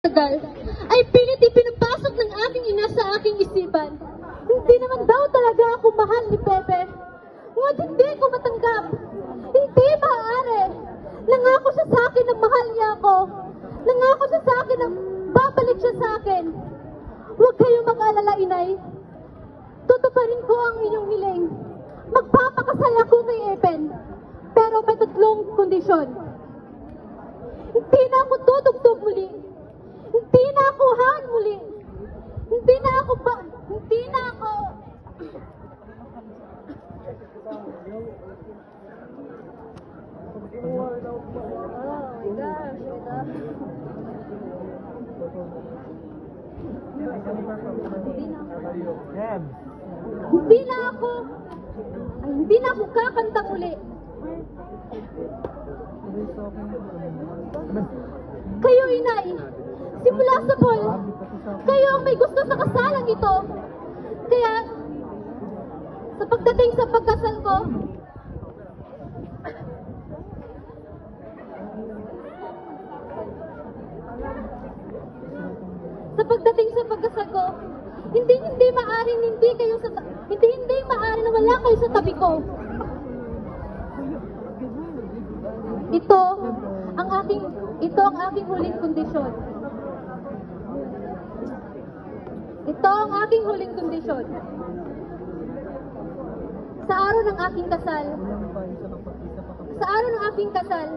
tagal, ay pilit ipinapasok ng aking ina sa aking isipan. Hindi naman daw talaga ako mahal ni Pepe. Ngunit hindi ko matanggap. Hindi maaari. Nangako siya sa akin na mahal niya ako. Nangako siya sa akin na babalik siya sa akin. Huwag kayong mag-alala, inay. Tutuparin ko ang inyong hiling. Magpapakasal ako kay Epen. Pero may 3 kondisyon. Hindi na ako tutugtog muli. Hindi na ako han muli. Hindi na ako hindi na ako kakanta muli. Kayo, inay, simula sa Paul, kayo ang may gusto sa kasalang ito. Kaya, sa pagdating sa pagkasal ko, hindi maaring hindi maaring na wala kayo sa tabi ko. Ito ang aking huling kondisyon. Ito ang aking huling kondisyon. Sa araw ng aking kasal,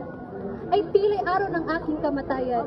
ay tila araw ng aking kamatayan.